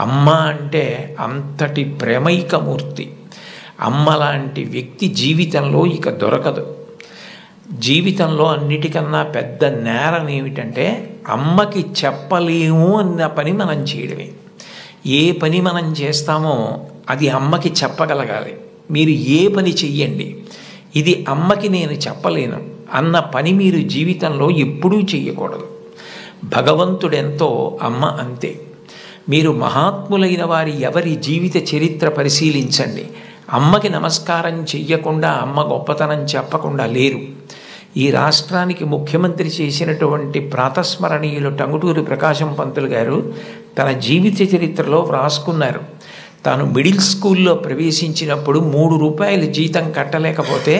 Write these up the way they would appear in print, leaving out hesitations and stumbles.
అమ్మ అంటే అంతటి ప్రేమైకమూర్తి. అమ్మ లాంటి వ్యక్తి జీవితంలో ఇక దొరకదు. జీవితంలో అన్నిటికన్నా పెద్ద నేరం ఏమిటంటే అమ్మకి చెప్పలేము అన్న పని మనం చేయడమే. ఏ పని మనం చేస్తామో అది అమ్మకి చెప్పగలగాలి. మీరు ఏ పని చెయ్యండి, ఇది అమ్మకి నేను చెప్పలేను అన్న పని మీరు జీవితంలో ఎప్పుడూ చెయ్యకూడదు. భగవంతుడెంతో అమ్మ అంతే. మీరు మహాత్ములైన వారి ఎవరి జీవిత చరిత్ర పరిశీలించండి. అమ్మకి నమస్కారం చెయ్యకుండా, అమ్మ గొప్పతనం చెప్పకుండా లేరు. ఈ రాష్ట్రానికి ముఖ్యమంత్రి చేసినటువంటి ప్రాతస్మరణీయులు టంగుటూరి ప్రకాశం పంతులు గారు తన జీవిత చరిత్రలో వ్రాసుకున్నారు. తాను మిడిల్ స్కూల్లో ప్రవేశించినప్పుడు 3 రూపాయలు జీతం కట్టలేకపోతే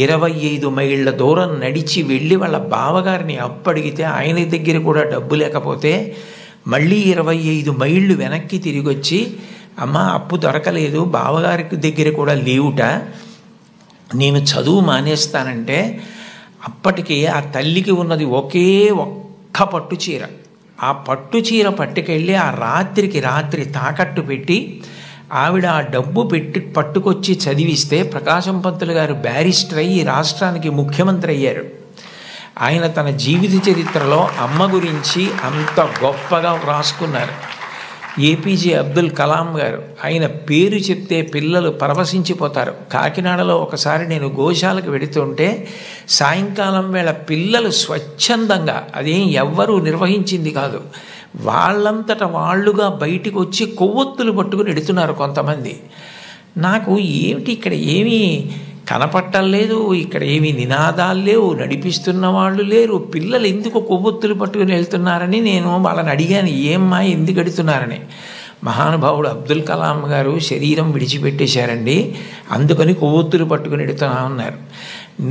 25 మైళ్ళ దూరం నడిచి వెళ్ళి వాళ్ళ బావగారిని అప్పడిగితే ఆయన దగ్గర కూడా డబ్బు లేకపోతే మళ్ళీ 25 మైళ్ళు వెనక్కి తిరిగి వచ్చి, అమ్మ అప్పు దొరకలేదు, బావగారికి దగ్గర కూడా లేవుట, నేను చదువు మానేస్తానంటే అప్పటికి ఆ తల్లికి ఉన్నది ఒకే ఒక్క పట్టు చీర. ఆ పట్టు చీర పట్టుకెళ్ళి ఆ రాత్రి తాకట్టు పెట్టి ఆవిడ ఆ డబ్బు పట్టుకొచ్చి చదివిస్తే ప్రకాశం పంతులు గారు బ్యారిస్టర్ అయ్యి రాష్ట్రానికి ముఖ్యమంత్రి అయ్యారు. ఆయన తన జీవిత చరిత్రలో అమ్మ గురించి అంత గొప్పగా వ్రాసుకున్నారు. ఏపీజే అబ్దుల్ కలాం గారు, ఆయన పేరు చెప్తే పిల్లలు పరవశించిపోతారు. కాకినాడలో ఒకసారి నేను గోశాలకు వెడుతుంటే సాయంకాలం వేళ పిల్లలు స్వచ్ఛందంగా, అదేం ఎవ్వరూ నిర్వహించింది కాదు, వాళ్ళంతట వాళ్ళుగా బయటికి వచ్చి కొవ్వొత్తులు పట్టుకుని ఎడుతున్నారు కొంతమంది. నాకు ఏమిటి ఇక్కడ ఏమీ కనపట్టలేదు, ఇక్కడ ఏమీ నినాదాలు లేవు, నడిపిస్తున్న వాళ్ళు లేరు, పిల్లలు ఎందుకు కొవ్వొత్తులు పట్టుకుని వెళ్తున్నారని నేను వాళ్ళని అడిగాను, ఏమ్మా ఎందుకు ఎడుతున్నారని. మహానుభావుడు అబ్దుల్ కలాం గారు శరీరం విడిచిపెట్టేశారండి, అందుకని కొవ్వొత్తులు పట్టుకుని ఎడుతున్నా ఉన్నారు.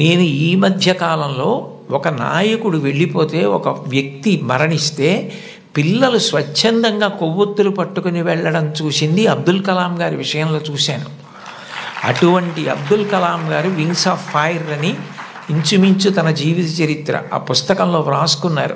నేను ఈ మధ్య కాలంలో ఒక నాయకుడు వెళ్ళిపోతే, ఒక వ్యక్తి మరణిస్తే పిల్లలు స్వచ్ఛందంగా కొవ్వొత్తులు పట్టుకుని వెళ్ళడం చూసింది అబ్దుల్ కలాం గారి విషయంలో చూశాను. అటువంటి అబ్దుల్ కలాం గారు వింగ్స్ ఆఫ్ ఫైర్ అని ఇంచుమించు తన జీవిత చరిత్ర ఆ పుస్తకంలో వ్రాసుకున్నారు.